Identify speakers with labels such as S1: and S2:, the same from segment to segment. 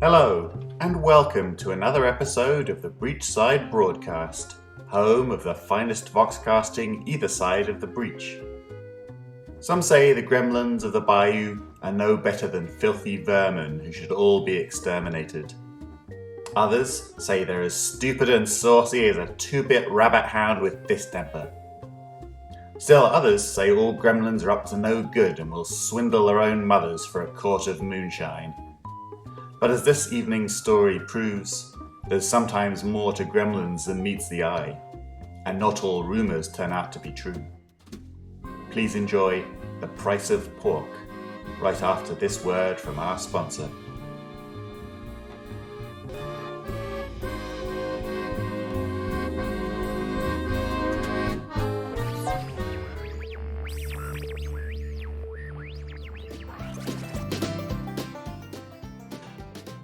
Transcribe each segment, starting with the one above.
S1: Hello, and welcome to another episode of the Breachside Broadcast, home of the finest voxcasting either side of the breach. Some say the gremlins of the bayou are no better than filthy vermin who should all be exterminated. Others say they're as stupid and saucy as a two-bit rabbit hound with fist temper. Still others say all gremlins are up to no good and will swindle their own mothers for a quart of moonshine. But as this evening's story proves, there's sometimes more to gremlins than meets the eye, and not all rumours turn out to be true. Please enjoy The Price of Pork, right after this word from our sponsor.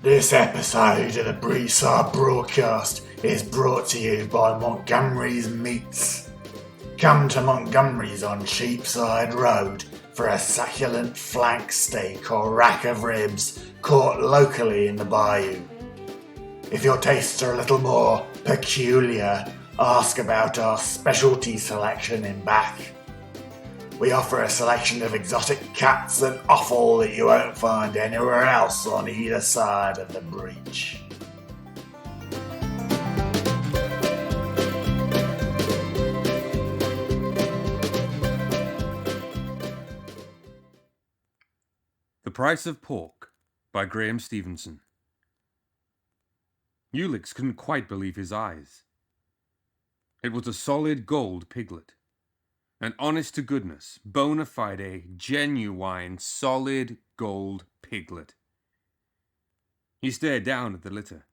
S2: This episode of the Breachside Broadcast is brought to you by Montgomery's Meats. Come to Montgomery's on Cheapside Road for a succulent flank steak or rack of ribs caught locally in the bayou. If your tastes are a little more peculiar, ask about our specialty selection in back. We offer a selection of exotic cats and offal that you won't find anywhere else on either side of the breach.
S3: The Price of Pork by Graham Stevenson. Ulix couldn't quite believe his eyes. It was a solid gold piglet. An honest-to-goodness, bona fide, genuine, solid gold piglet. He stared down at the litter,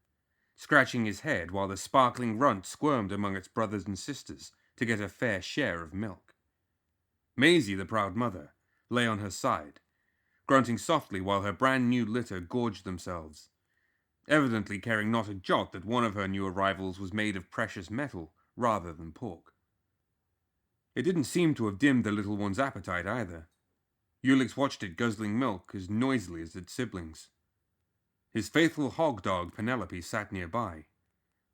S3: scratching his head while the sparkling runt squirmed among its brothers and sisters to get a fair share of milk. Maisie, the proud mother, lay on her side, grunting softly while her brand-new litter gorged themselves, evidently caring not a jot that one of her new arrivals was made of precious metal rather than pork. It didn't seem to have dimmed the little one's appetite either. Ulix watched it guzzling milk as noisily as its siblings. His faithful hog dog Penelope sat nearby,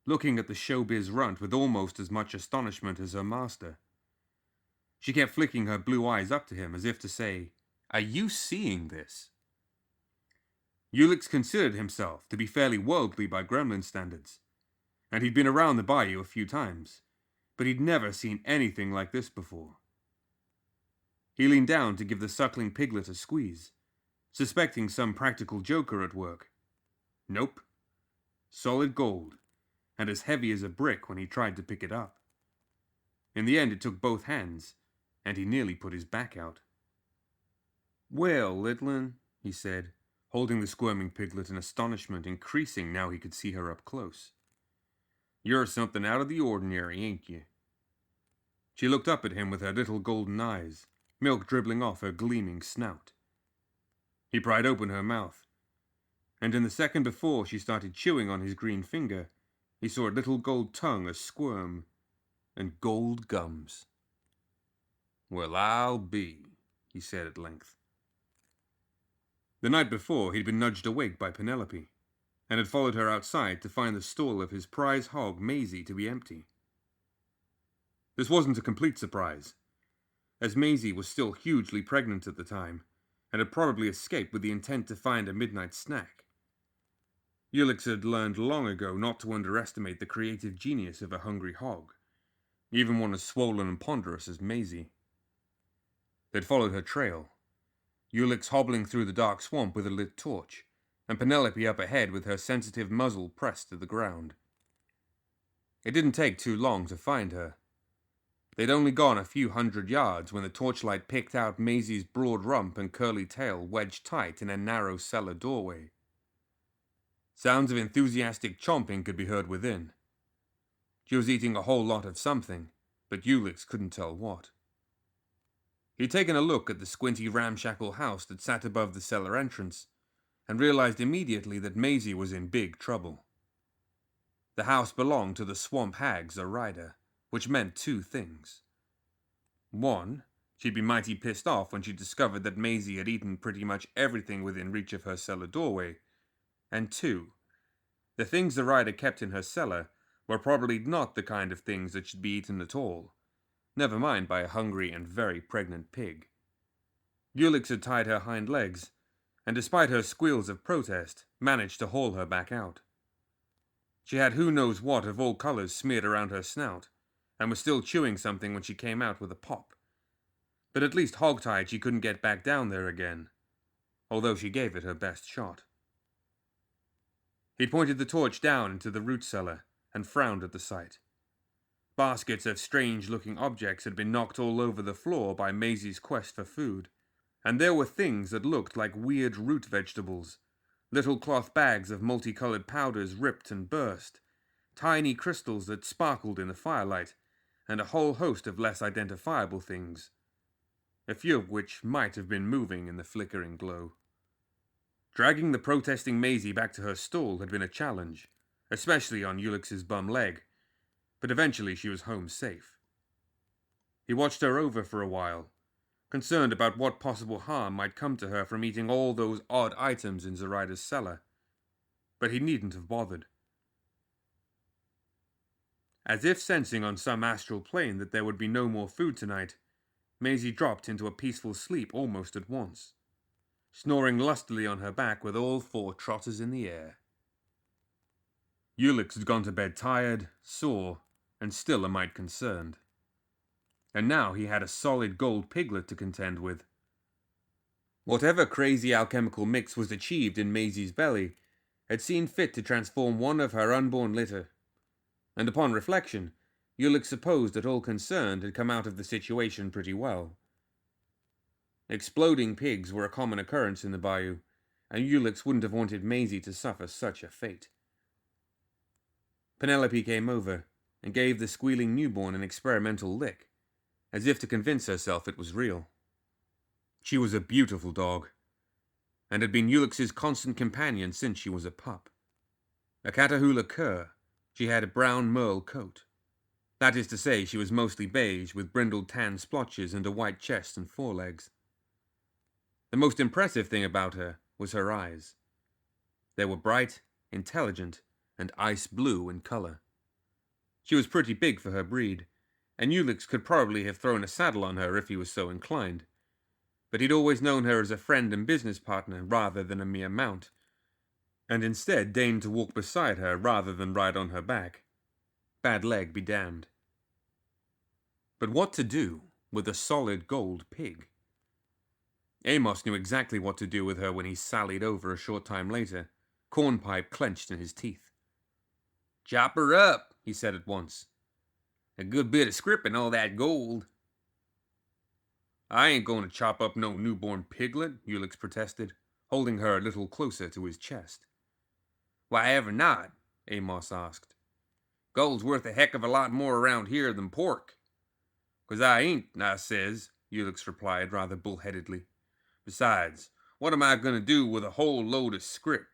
S3: looking at the showbiz runt with almost as much astonishment as her master. She kept flicking her blue eyes up to him as if to say, "Are you seeing this?" Ulix considered himself to be fairly worldly by gremlin standards, and he'd been around the bayou a few times, but he'd never seen anything like this before. He leaned down to give the suckling piglet a squeeze, suspecting some practical joker at work. Nope. Solid gold, and as heavy as a brick when he tried to pick it up. In the end it took both hands, and he nearly put his back out. "Well, littlin," he said, holding the squirming piglet in astonishment increasing now he could see her up close. "You're something out of the ordinary, ain't you?" She looked up at him with her little golden eyes, milk dribbling off her gleaming snout. He pried open her mouth, and in the second before she started chewing on his green finger, he saw a little gold tongue a-squirm, and gold gums. "Well, I'll be," he said at length. The night before, he'd been nudged awake by Penelope, and had followed her outside to find the stall of his prize hog Maisie to be empty. This wasn't a complete surprise, as Maisie was still hugely pregnant at the time, and had probably escaped with the intent to find a midnight snack. Ulix had learned long ago not to underestimate the creative genius of a hungry hog, even one as swollen and ponderous as Maisie. They'd followed her trail, Ulix hobbling through the dark swamp with a lit torch, and Penelope up ahead with her sensitive muzzle pressed to the ground. It didn't take too long to find her. They'd only gone a few hundred yards when the torchlight picked out Maisie's broad rump and curly tail wedged tight in a narrow cellar doorway. Sounds of enthusiastic chomping could be heard within. She was eating a whole lot of something, but Ulix couldn't tell what. He'd taken a look at the squinty ramshackle house that sat above the cellar entrance, and realized immediately that Maisie was in big trouble. The house belonged to the swamp hag Zoraida, which meant two things. One, she'd be mighty pissed off when she discovered that Maisie had eaten pretty much everything within reach of her cellar doorway, And 2, the things the rider kept in her cellar were probably not the kind of things that should be eaten at all, never mind by a hungry and very pregnant pig. Ulix had tied her hind legs, and despite her squeals of protest, managed to haul her back out. She had who knows what of all colors smeared around her snout, and was still chewing something when she came out with a pop. But at least hogtied she couldn't get back down there again, although she gave it her best shot. He pointed the torch down into the root cellar and frowned at the sight. Baskets of strange-looking objects had been knocked all over the floor by Maisie's quest for food, and there were things that looked like weird root vegetables, little cloth bags of multicolored powders ripped and burst, tiny crystals that sparkled in the firelight, and a whole host of less identifiable things, a few of which might have been moving in the flickering glow. Dragging the protesting Maisie back to her stall had been a challenge, especially on Ulix's bum leg, but eventually she was home safe. He watched her over for a while, concerned about what possible harm might come to her from eating all those odd items in Zoraida's cellar, but he needn't have bothered. As if sensing on some astral plane that there would be no more food tonight, Maisie dropped into a peaceful sleep almost at once, snoring lustily on her back with all 4 trotters in the air. Ulix had gone to bed tired, sore, and still a mite concerned. And now he had a solid gold piglet to contend with. Whatever crazy alchemical mix was achieved in Maisie's belly had seen fit to transform one of her unborn litter, and upon reflection, Ulix supposed that all concerned had come out of the situation pretty well. Exploding pigs were a common occurrence in the bayou, and Ulix wouldn't have wanted Maisie to suffer such a fate. Penelope came over and gave the squealing newborn an experimental lick, as if to convince herself it was real. She was a beautiful dog, and had been Ulix's constant companion since she was a pup. A Catahoula cur, she had a brown merle coat. That is to say, she was mostly beige, with brindled tan splotches and a white chest and forelegs. The most impressive thing about her was her eyes. They were bright, intelligent, and ice blue in color. She was pretty big for her breed, and Ulix could probably have thrown a saddle on her if he was so inclined. But he'd always known her as a friend and business partner rather than a mere mount, and instead deigned to walk beside her rather than ride on her back. Bad leg be damned. But what to do with a solid gold pig? Amos knew exactly what to do with her when he sallied over a short time later, cornpipe clenched in his teeth. "Chop her up," he said at once. "A good bit of scrip in all that gold." "I ain't going to chop up no newborn piglet," Ulix protested, holding her a little closer to his chest. "Why ever not?" Amos asked. "Gold's worth a heck of a lot more around here than pork." "'Cause I ain't, I says," Ulix replied rather bullheadedly. "Besides, what am I going to do with a whole load of scrip?"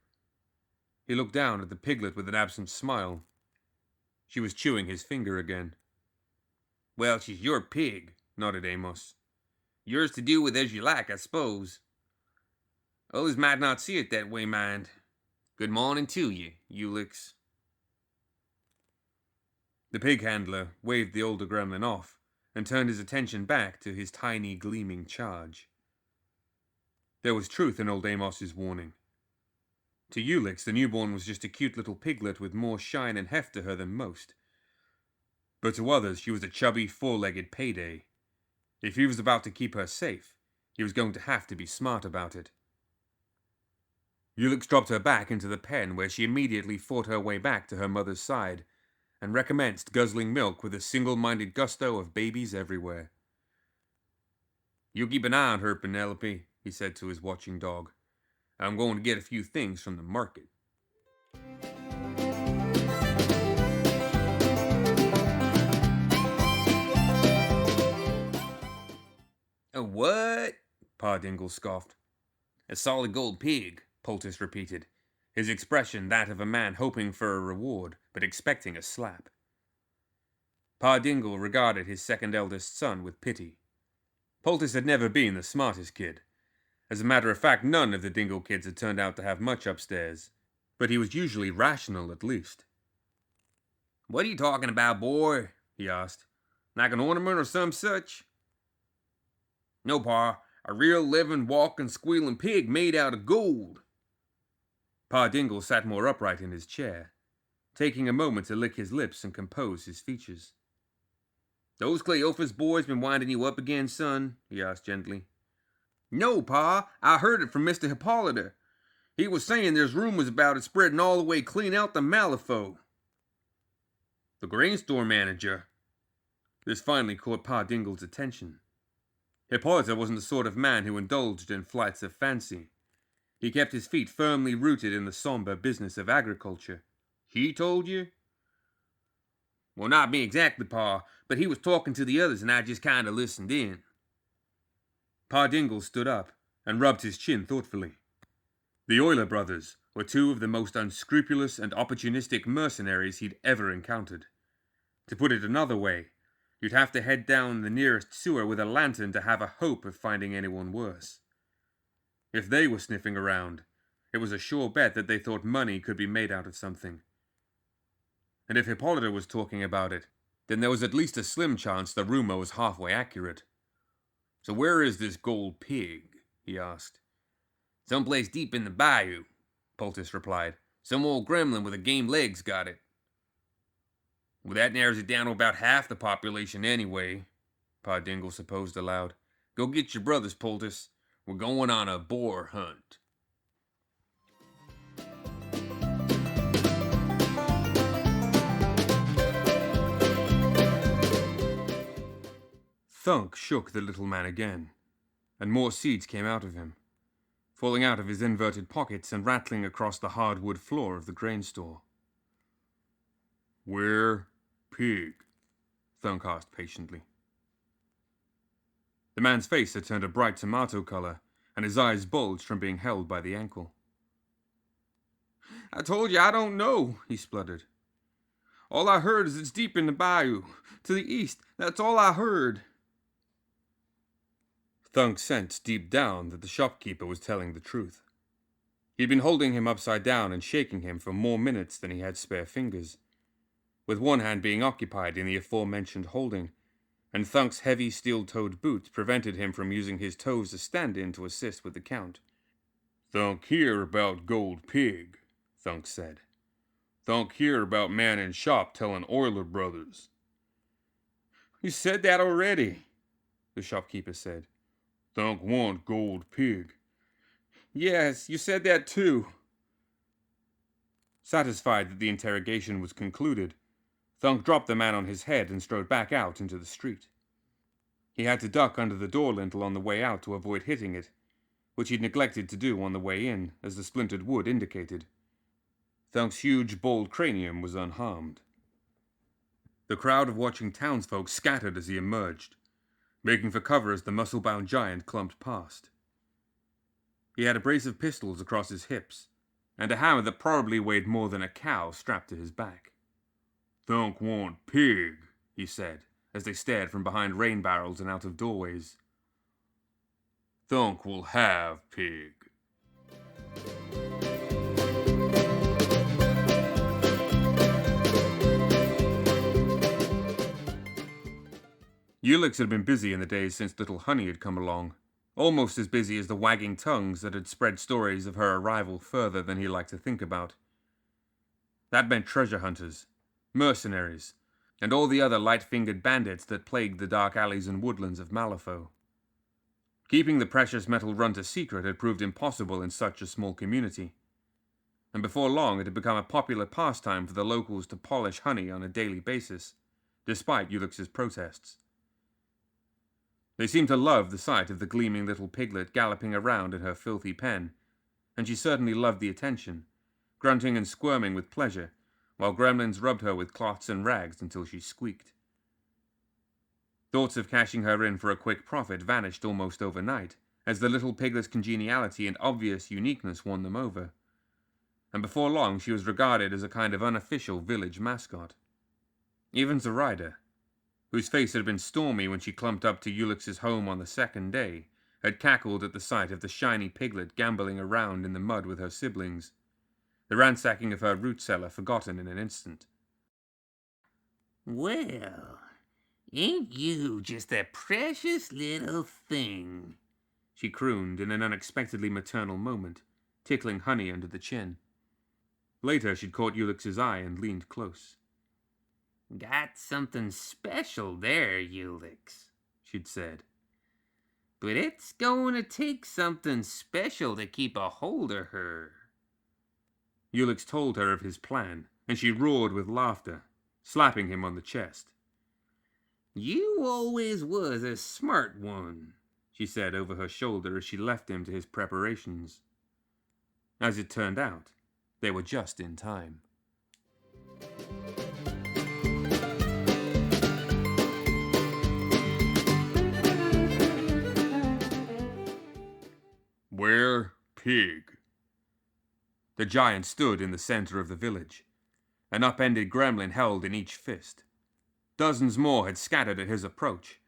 S3: He looked down at the piglet with an absent smile. She was chewing his finger again. "Well, she's your pig," nodded Amos. "Yours to do with as you like, I suppose. Others might not see it that way, mind. Good morning to you, Ulix." The pig handler waved the older gremlin off and turned his attention back to his tiny gleaming charge. There was truth in old Amos's warning. To Ulix, the newborn was just a cute little piglet with more shine and heft to her than most. But to others, she was a chubby, four-legged payday. If he was about to keep her safe, he was going to have to be smart about it. Ulix dropped her back into the pen, where she immediately fought her way back to her mother's side, and recommenced guzzling milk with a single-minded gusto of babies everywhere. "You keep an eye on her, Penelope," he said to his watching dog. "I'm going to get a few things from the market." "A what?" Pa Dingle scoffed. "A solid gold pig," Poultice repeated, his expression that of a man hoping for a reward, but expecting a slap. Pa Dingle regarded his second eldest son with pity. Poultice had never been the smartest kid. As a matter of fact, none of the Dingle kids had turned out to have much upstairs, but he was usually rational at least. "What are you talking about, boy?" he asked. "Like an ornament or some such?" "No, Pa. A real living, walking, squealing pig made out of gold." Pa Dingle sat more upright in his chair, taking a moment to lick his lips and compose his features. "Those Cleophas boys been winding you up again, son?" he asked gently. "No, Pa. I heard it from Mr. Hippolyta. He was saying there's rumors about it spreading all the way clean out to Malifaux." "The grain store manager?" This finally caught Pa Dingle's attention. Hippolyta wasn't the sort of man who indulged in flights of fancy. He kept his feet firmly rooted in the somber business of agriculture. "He told you?" "Well, not me exactly, Pa, but he was talking to the others and I just kinda listened in." Pa Dingle stood up and rubbed his chin thoughtfully. The Euler brothers were two of the most unscrupulous and opportunistic mercenaries he'd ever encountered. To put it another way, you'd have to head down the nearest sewer with a lantern to have a hope of finding anyone worse. If they were sniffing around, it was a sure bet that they thought money could be made out of something. And if Hippolyta was talking about it, then there was at least a slim chance the rumor was halfway accurate. "So where is this gold pig?" he asked. "Someplace deep in the bayou," Poultice replied. "Some old gremlin with a game leg's got it." "Well, that narrows it down to about half the population anyway," Pa Dingle supposed aloud. "Go get your brothers, Poultice. We're going on a boar hunt." Thunk shook the little man again, and more seeds came out of him, falling out of his inverted pockets and rattling across the hardwood floor of the grain store. "Where pig?" Thunk asked patiently. The man's face had turned a bright tomato color, and his eyes bulged from being held by the ankle. "I told you I don't know," he spluttered. "All I heard is it's deep in the bayou, to the east. That's all I heard." Thunk sensed deep down that the shopkeeper was telling the truth. He'd been holding him upside down and shaking him for more minutes than he had spare fingers, with one hand being occupied in the aforementioned holding, and Thunk's heavy steel-toed boots prevented him from using his toes as stand-in to assist with the count. "Thunk hear about gold pig," Thunk said. "Thunk hear about man in shop telling Euler brothers." "You said that already," the shopkeeper said. "Thunk want gold pig." "Yes, you said that too." Satisfied that the interrogation was concluded, Thunk dropped the man on his head and strode back out into the street. He had to duck under the door lintel on the way out to avoid hitting it, which he'd neglected to do on the way in, as the splintered wood indicated. Thunk's huge, bald cranium was unharmed. The crowd of watching townsfolk scattered as he emerged, making for cover as the muscle-bound giant clumped past. He had a brace of pistols across his hips, and a hammer that probably weighed more than a cow strapped to his back. "Thunk want pig," he said, as they stared from behind rain barrels and out of doorways. "Thunk will have pig." Ulix had been busy in the days since little Honey had come along, almost as busy as the wagging tongues that had spread stories of her arrival further than he liked to think about. That meant treasure hunters, mercenaries, and all the other light-fingered bandits that plagued the dark alleys and woodlands of Malifaux. Keeping the precious metal runt a secret had proved impossible in such a small community, and before long it had become a popular pastime for the locals to polish Honey on a daily basis, despite Ulix's protests. They seemed to love the sight of the gleaming little piglet galloping around in her filthy pen, and she certainly loved the attention, grunting and squirming with pleasure, while gremlins rubbed her with cloths and rags until she squeaked. Thoughts of cashing her in for a quick profit vanished almost overnight, as the little piglet's congeniality and obvious uniqueness won them over, and before long she was regarded as a kind of unofficial village mascot. Even Zoraida, whose face had been stormy when she clumped up to Ulix's home on the second day, had cackled at the sight of the shiny piglet gambolling around in the mud with her siblings, the ransacking of her root cellar forgotten in an instant.
S4: Well, ain't you just a precious little thing?
S3: She crooned in an unexpectedly maternal moment, tickling Honey under the chin. Later, she'd caught Ulix's eye and leaned close.
S4: Got something special there, Ulix,
S3: she'd said.
S4: But it's going to take something special to keep a hold of her.
S3: Ulix told her of his plan, and she roared with laughter, slapping him on the chest.
S4: You always was a smart one,
S3: she said over her shoulder as she left him to his preparations. As it turned out, they were just in time. Where pig? The giant stood in the center of the village, an upended gremlin held in each fist. Dozens more had scattered at his approach,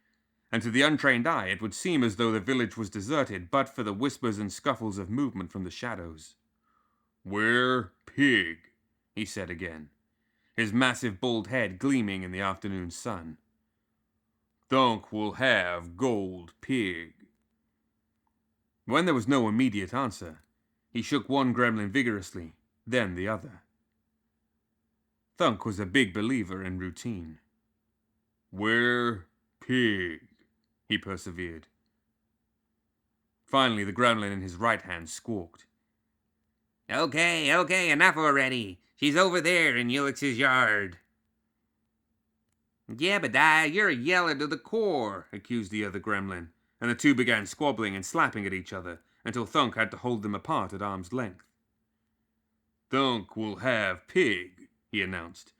S3: and to the untrained eye it would seem as though the village was deserted but for the whispers and scuffles of movement from the shadows. Where pig? He said again, his massive bald head gleaming in the afternoon sun. Thunk will have gold pig. When there was no immediate answer, he shook one gremlin vigorously, then the other. Thunk was a big believer in routine. Where pig? He persevered. Finally, the gremlin in his right hand squawked.
S4: Okay, enough already. She's over there in Ulix's yard.
S3: Yeah, but you're a yeller to the core, accused the other gremlin, and the two began squabbling and slapping at each other until Thunk had to hold them apart at arm's length. Thunk will have pig, he announced,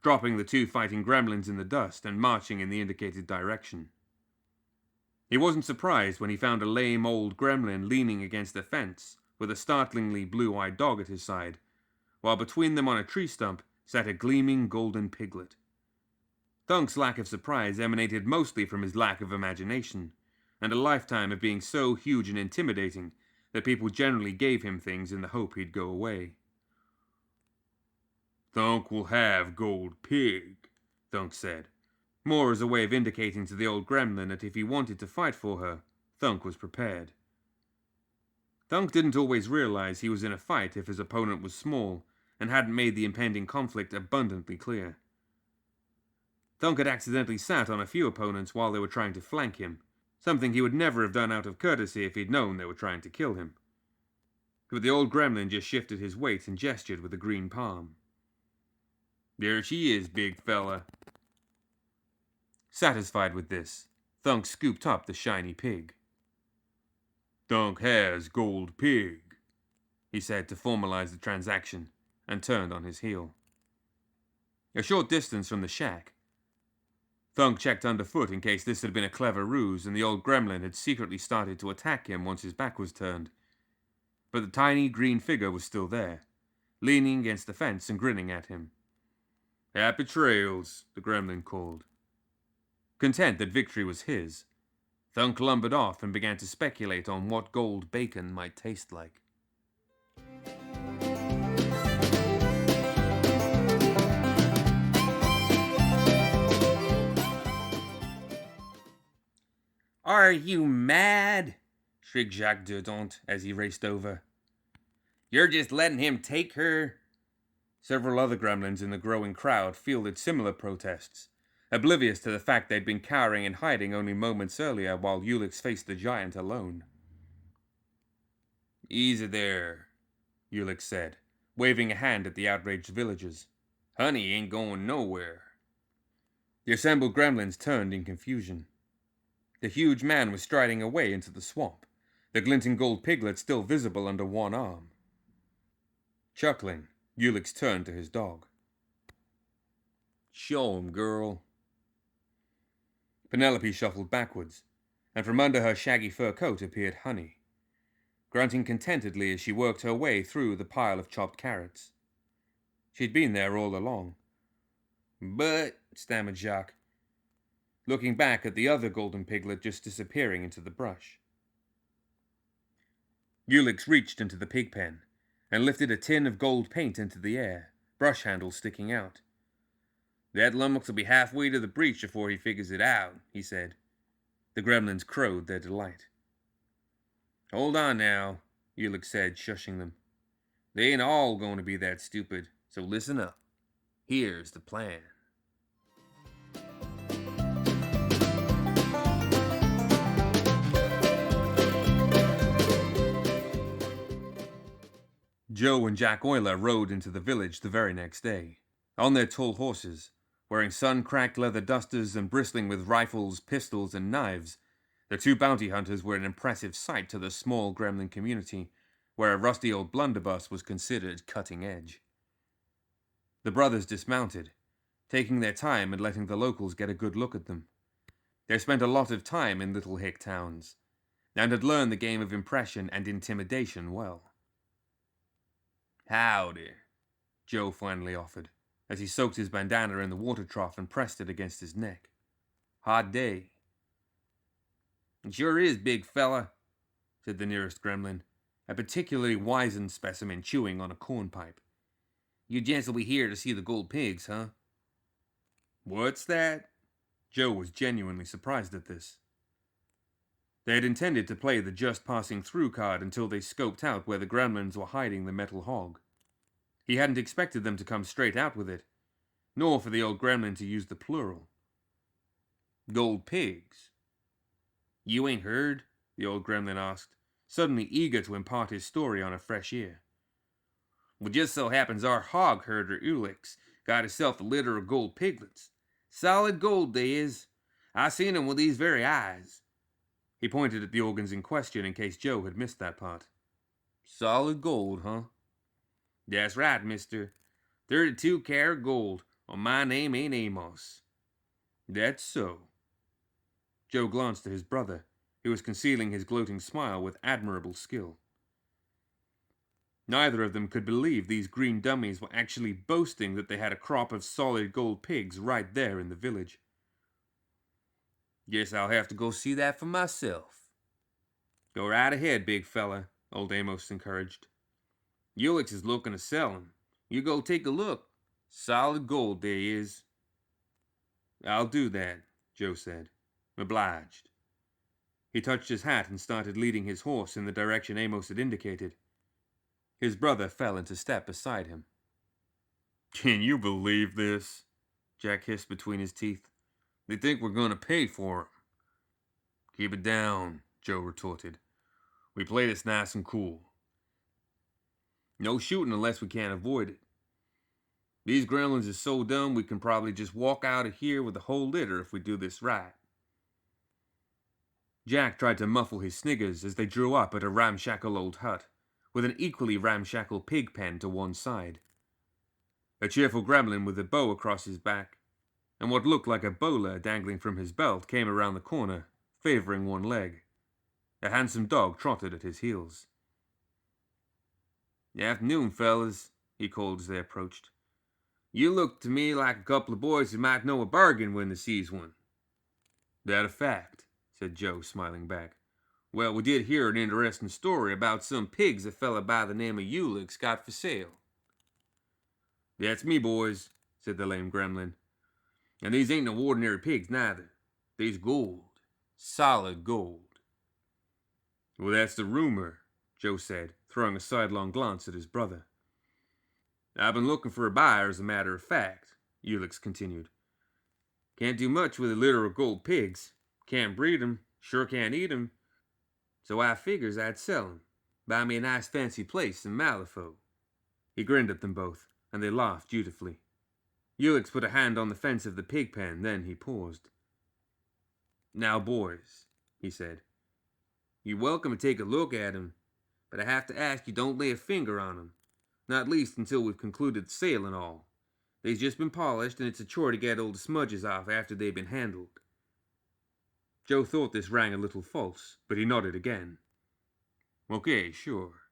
S3: dropping the two fighting gremlins in the dust and marching in the indicated direction. He wasn't surprised when he found a lame old gremlin leaning against the fence with a startlingly blue-eyed dog at his side, while between them on a tree stump sat a gleaming golden piglet. Thunk's lack of surprise emanated mostly from his lack of imagination, and a lifetime of being so huge and intimidating that people generally gave him things in the hope he'd go away. Thunk will have gold pig, Thunk said, more as a way of indicating to the old gremlin that if he wanted to fight for her, Thunk was prepared. Thunk didn't always realize he was in a fight if his opponent was small and hadn't made the impending conflict abundantly clear. Thunk had accidentally sat on a few opponents while they were trying to flank him, something he would never have done out of courtesy if he'd known they were trying to kill him. But the old gremlin just shifted his weight and gestured with a green palm. There she is, big fella. Satisfied with this, Thunk scooped up the shiny pig. Thunk has gold pig, he said to formalize the transaction, and turned on his heel. A short distance from the shack, Thunk checked underfoot in case this had been a clever ruse and the old gremlin had secretly started to attack him once his back was turned. But the tiny green figure was still there, leaning against the fence and grinning at him. Happy trails, the gremlin called. Content that victory was his, Thunk lumbered off and began to speculate on what gold bacon might taste like. Are you mad? Shrieked Jacques Durdant as he raced over. You're just letting him take her? Several other gremlins in the growing crowd fielded similar protests, oblivious to the fact they'd been cowering and hiding only moments earlier while Ulix faced the giant alone. Easy there, Ulix said, waving a hand at the outraged villagers. Honey ain't going nowhere. The assembled gremlins turned in confusion. The huge man was striding away into the swamp, the glinting gold piglet still visible under one arm. Chuckling, Ulix turned to his dog. Show him, girl. Penelope shuffled backwards, and from under her shaggy fur coat appeared Honey, grunting contentedly as she worked her way through the pile of chopped carrots. She'd been there all along. But, stammered Jacques, looking back at the other golden piglet just disappearing into the brush. Ulix reached into the pig pen, and lifted a tin of gold paint into the air, brush handle sticking out. "That lummox will be halfway to the breach before he figures it out," he said. The gremlins crowed their delight. "Hold on now," Ulix said, shushing them. "They ain't all going to be that stupid, so listen up. Here's the plan." Joe and Jack Euler rode into the village the very next day, on their tall horses, wearing sun-cracked leather dusters and bristling with rifles, pistols, and knives. The two bounty hunters were an impressive sight to the small gremlin community, where a rusty old blunderbuss was considered cutting edge. The brothers dismounted, taking their time and letting the locals get a good look at them. They spent a lot of time in little hick towns, and had learned the game of impression and intimidation well. "Howdy," Joe finally offered, as he soaked his bandana in the water trough and pressed it against his neck. "Hot day." "It sure is, big fella," said the nearest gremlin, a particularly wizened specimen chewing on a cornpipe. "You gents will be here to see the gold pigs, huh?" "What's that?" Joe was genuinely surprised at this. They had intended to play the just passing through card until they scoped out where the gremlins were hiding the metal hog. He hadn't expected them to come straight out with it, nor for the old gremlin to use the plural. "Gold pigs." "You ain't heard?" the old gremlin asked, suddenly eager to impart his story on a fresh ear. "Well, just so happens our hog herder Ulix got himself a litter of gold piglets. Solid gold they is. I seen 'em with these very eyes." He pointed at the organs in question in case Joe had missed that part. "Solid gold, huh?" "That's right, mister. 32-carat gold, or my name ain't Amos." "That's so." Joe glanced at his brother, who was concealing his gloating smile with admirable skill. Neither of them could believe these green dummies were actually boasting that they had a crop of solid gold pigs right there in the village. "Guess I'll have to go see that for myself." "Go right ahead, big fella," old Amos encouraged. "Ulix is looking to sell 'em. You go take a look. Solid gold they is." "I'll do that," Joe said. "Obliged." He touched his hat and started leading his horse in the direction Amos had indicated. His brother fell into step beside him. "Can you believe this?" Jack hissed between his teeth. "They think we're going to pay for 'em." "Keep it down," Joe retorted. "We play this nice and cool. No shooting unless we can't avoid it. These gremlins are so dumb we can probably just walk out of here with the whole litter if we do this right." Jack tried to muffle his sniggers as they drew up at a ramshackle old hut, with an equally ramshackle pig pen to one side. A cheerful gremlin with a bow across his back, and what looked like a bowler dangling from his belt came around the corner, favoring one leg. A handsome dog trotted at his heels. "Afternoon, fellas," he called as they approached. "You look to me like a couple of boys who might know a bargain when they sees one." "That a fact," said Joe, smiling back. "Well, we did hear an interesting story about some pigs a fella by the name of Ulix got for sale." "That's me, boys," said the lame gremlin. "And these ain't no ordinary pigs, neither. They's gold. Solid gold." "Well, that's the rumor," Joe said, throwing a sidelong glance at his brother. "I've been looking for a buyer, as a matter of fact," Ulix continued. "Can't do much with a litter of gold pigs. Can't breed 'em, sure can't eat 'em. So I figures I'd sell 'em. Buy me a nice fancy place in Malifaux." He grinned at them both, and they laughed dutifully. Ulix put a hand on the fence of the pig pen, then he paused. "Now, boys," he said, "you're welcome to take a look at 'em, but I have to ask you don't lay a finger on 'em, not least until we've concluded the sale and all. They've just been polished, and it's a chore to get all the smudges off after they've been handled." Joe thought this rang a little false, but he nodded again. "Okay, sure."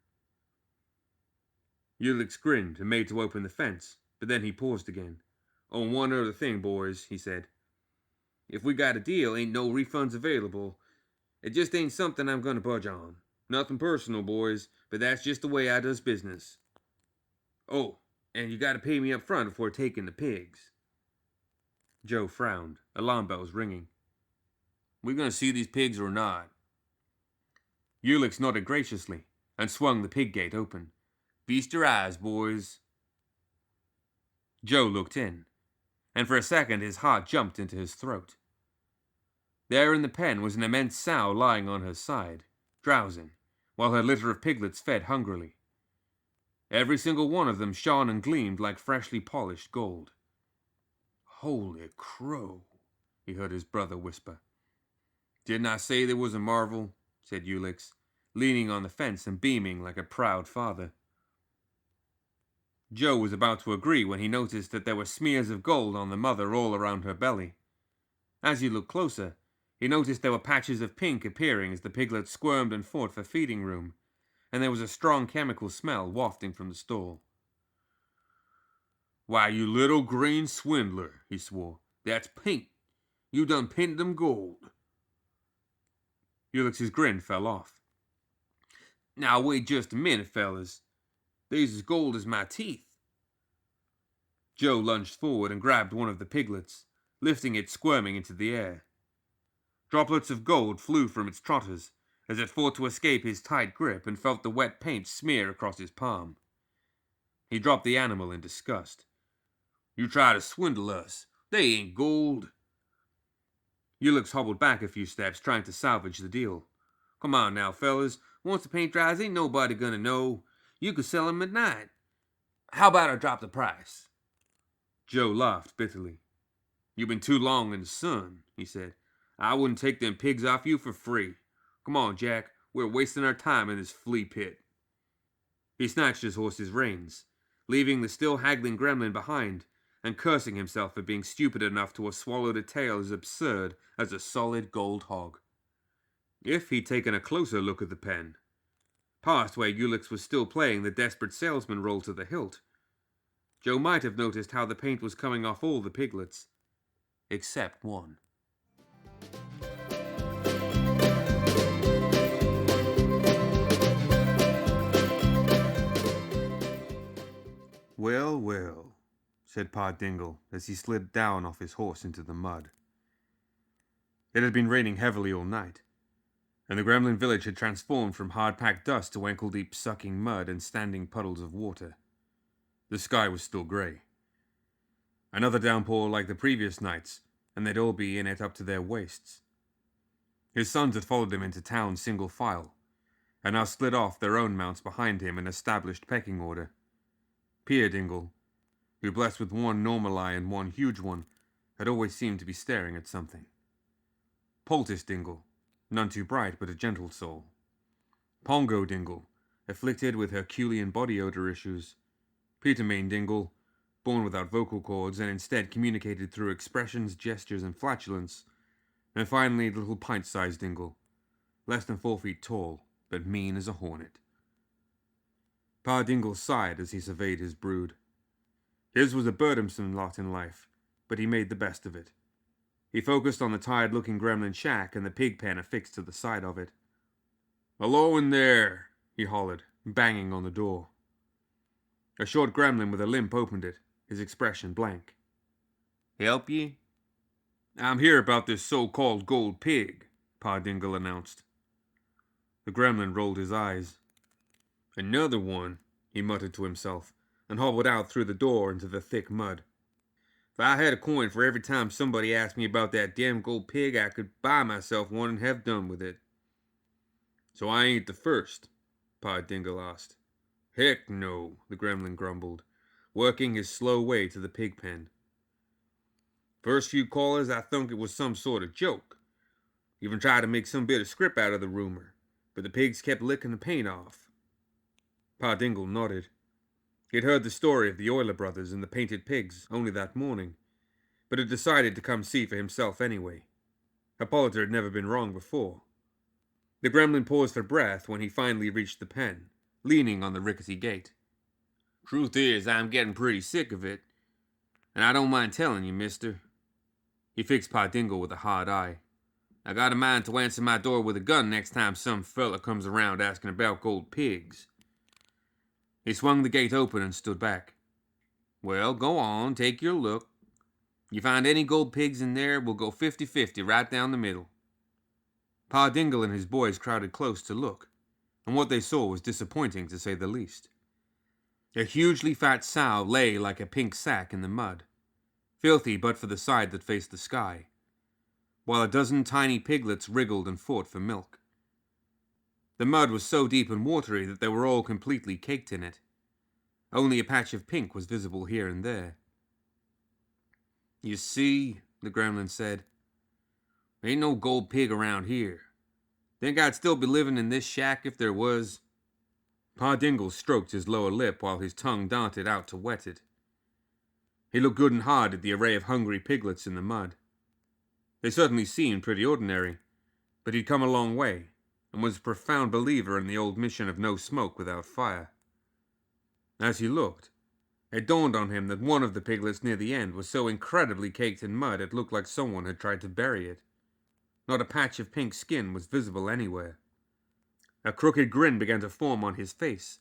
S3: Ulix grinned and made to open the fence, but then he paused again. "Oh, one other thing, boys," he said. "If we got a deal, ain't no refunds available. It just ain't something I'm gonna budge on. Nothing personal, boys, but that's just the way I does business. Oh, and you gotta pay me up front before taking the pigs. Joe frowned, alarm bells ringing. We gonna see these pigs or not? Ulix nodded graciously and swung the pig gate open. Feast your eyes, boys. Joe looked in, and for a second his heart jumped into his throat. There in the pen was an immense sow lying on her side, drowsing, while her litter of piglets fed hungrily. Every single one of them shone and gleamed like freshly polished gold. Holy crow, he heard his brother whisper. Didn't I say there was a marvel? Said Ulix, leaning on the fence and beaming like a proud father. Joe was about to agree when he noticed that there were smears of gold on the mother all around her belly. As he looked closer, he noticed there were patches of pink appearing as the piglets squirmed and fought for feeding room, and there was a strong chemical smell wafting from the stall. Why, you little green swindler, he swore. That's pink. You done painted them gold. Ulix's grin fell off. Now wait just a minute, fellas. They's as gold as my teeth. Joe lunged forward and grabbed one of the piglets, lifting it squirming into the air. Droplets of gold flew from its trotters as it fought to escape his tight grip and felt the wet paint smear across his palm. He dropped the animal in disgust. You try to swindle us. They ain't gold. Ulix hobbled back a few steps, trying to salvage the deal. Come on now, fellas. Once the paint dries, ain't nobody gonna know. You could sell 'em at night. How about I drop the price? Joe laughed bitterly. You've been too long in the sun, he said. I wouldn't take them pigs off you for free. Come on, Jack. We're wasting our time in this flea pit. He snatched his horse's reins, leaving the still haggling gremlin behind, and cursing himself for being stupid enough to have swallowed a tale as absurd as a solid gold hog. If he'd taken a closer look at the pen, past where Ulix was still playing the desperate salesman role to the hilt, Joe might have noticed how the paint was coming off all the piglets, except one. Well, well, said Pa Dingle as he slid down off his horse into the mud. It had been raining heavily all night, and the gremlin village had transformed from hard-packed dust to ankle-deep sucking mud and standing puddles of water. The sky was still grey. Another downpour like the previous nights, and they'd all be in it up to their waists. His sons had followed him into town single file, and now slid off their own mounts behind him in established pecking order. Peer Dingle, who, blessed with one normal eye and one huge one, had always seemed to be staring at something. Poultice Dingle, none too bright but a gentle soul. Pongo Dingle, afflicted with Herculean body odor issues. Petermain Dingle, born without vocal cords and instead communicated through expressions, gestures, and flatulence. And finally, little pint-sized Dingle, less than 4 feet tall, but mean as a hornet. Pa Dingle sighed as he surveyed his brood. His was a burdensome lot in life, but he made the best of it. He focused on the tired-looking gremlin shack and the pig pen affixed to the side of it. "Hello in there," he hollered, banging on the door. A short gremlin with a limp opened it, his expression blank. "Help ye?" "I'm here about this so-called gold pig," Pa Dingle announced. The gremlin rolled his eyes. "Another one," he muttered to himself, and hobbled out through the door into the thick mud. "If I had a coin for every time somebody asked me about that damn gold pig, I could buy myself one and have done with it." "So I ain't the first?" Pa Dingle asked. "Heck no," the gremlin grumbled, working his slow way to the pig pen. "First few callers, I thunk it was some sort of joke. Even tried to make some bit of script out of the rumor, but the pigs kept licking the paint off." Pa Dingle nodded. He'd heard the story of the Euler brothers and the painted pigs only that morning, but had decided to come see for himself anyway. Hippolyta had never been wrong before. The gremlin paused for breath when he finally reached the pen, leaning on the rickety gate. "Truth is, I'm getting pretty sick of it, and I don't mind telling you, mister." He fixed Pa Dingle with a hard eye. "I got a mind to answer my door with a gun next time some fella comes around asking about gold pigs." He swung the gate open and stood back. Well, go on, take your look. You find any gold pigs in there, we'll go 50-50 right down the middle. Pa Dingle and his boys crowded close to look, and what they saw was disappointing to say the least. A hugely fat sow lay like a pink sack in the mud, filthy but for the side that faced the sky, while a dozen tiny piglets wriggled and fought for milk. The mud was so deep and watery that they were all completely caked in it. Only a patch of pink was visible here and there. You see, the gremlin said, ain't no gold pig around here. Think I'd still be living in this shack if there was? Pa Dingle stroked his lower lip while his tongue darted out to wet it. He looked good and hard at the array of hungry piglets in the mud. They certainly seemed pretty ordinary, but he'd come a long way, and was a profound believer in the old mission of no smoke without fire. As he looked, it dawned on him that one of the piglets near the end was so incredibly caked in mud it looked like someone had tried to bury it. Not a patch of pink skin was visible anywhere. A crooked grin began to form on his face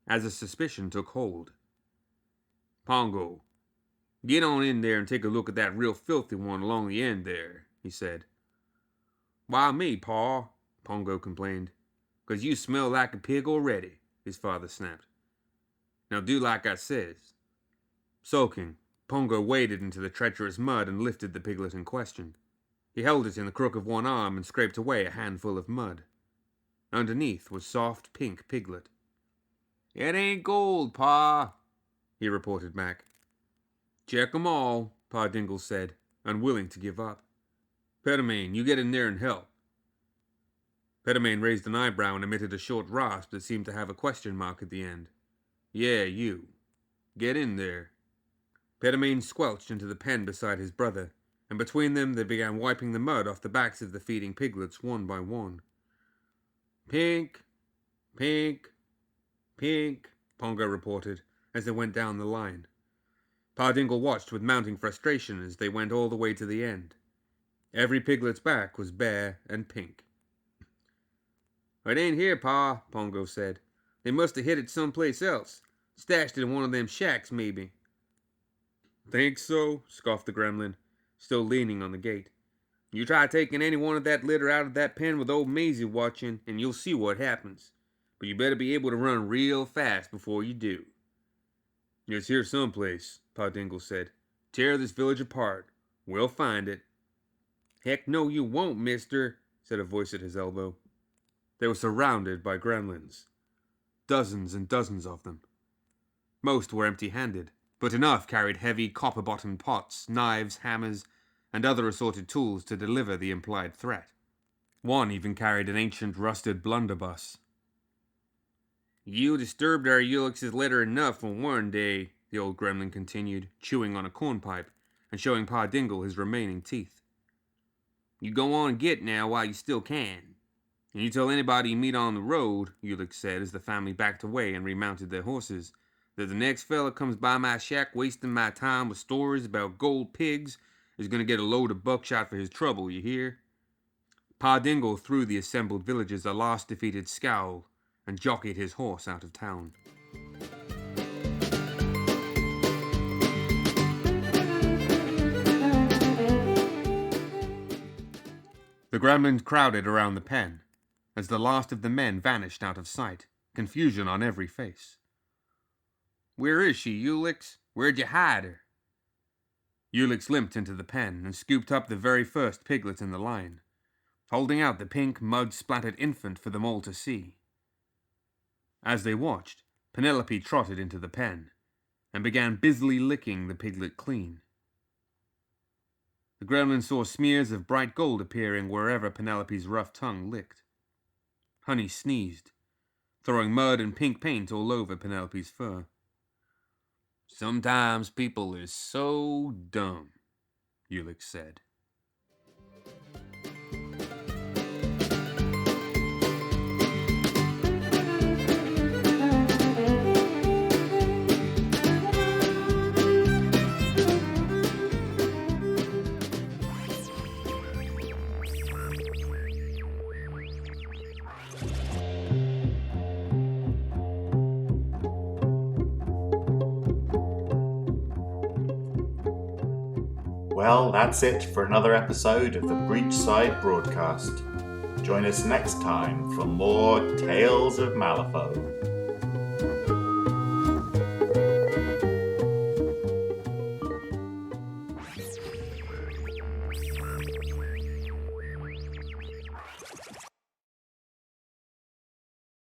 S3: as a suspicion took hold. Pongo, get on in there and take a look at that real filthy one along the end there, he said. Why me, Pa? Pongo complained. 'Cause you smell like a pig already, his father snapped. Now do like I says. Sulking, Pongo waded into the treacherous mud and lifted the piglet in question. He held it in the crook of one arm and scraped away a handful of mud. Underneath was soft pink piglet. It ain't gold, Pa, he reported back. Check 'em all, Pa Dingle said, unwilling to give up. Petamine, you get in there and help. Petamine raised an eyebrow and emitted a short rasp that seemed to have a question mark at the end. Yeah, you. Get in there. Petamine squelched into the pen beside his brother, and between them they began wiping the mud off the backs of the feeding piglets one by one. Pink, pink, pink, Pongo reported as they went down the line. Pa Dingle watched with mounting frustration as they went all the way to the end. Every piglet's back was bare and pink. It ain't here, Pa, Pongo said. They must have hid it someplace else. Stashed it in one of them shacks, maybe. Think so? Scoffed the gremlin, still leaning on the gate. You try taking any one of that litter out of that pen with old Maisie watching, and you'll see what happens. But you better be able to run real fast before you do. It's here someplace, Pa Dingle said. Tear this village apart. We'll find it. Heck no you won't, mister, said a voice at his elbow. They were surrounded by gremlins. Dozens and dozens of them. Most were empty-handed, but enough carried heavy copper-bottomed pots, knives, hammers, and other assorted tools to deliver the implied threat. One even carried an ancient rusted blunderbuss. You disturbed our Ulix's litter enough for one day, the old gremlin continued, chewing on a cornpipe and showing Pa Dingle his remaining teeth. You go on and get now while you still can. And you tell anybody you meet on the road, Ulix said as the family backed away and remounted their horses, that the next fella comes by my shack wasting my time with stories about gold pigs is going to get a load of buckshot for his trouble, you hear? Pa Dingle threw the assembled villagers a last defeated scowl and jockeyed his horse out of town. The gremlins crowded around the pen as the last of the men vanished out of sight, confusion on every face. Where is she, Ulix? Where'd you hide her? Ulix limped into the pen and scooped up the very first piglet in the line, holding out the pink, mud-splattered infant for them all to see. As they watched, Penelope trotted into the pen and began busily licking the piglet clean. The gremlin saw smears of bright gold appearing wherever Penelope's rough tongue licked. Honey sneezed, throwing mud and pink paint all over Penelope's fur. Sometimes people is so dumb, Ulix said.
S1: Well, that's it for another episode of the Breachside Broadcast. Join us next time for more Tales of Malifaux.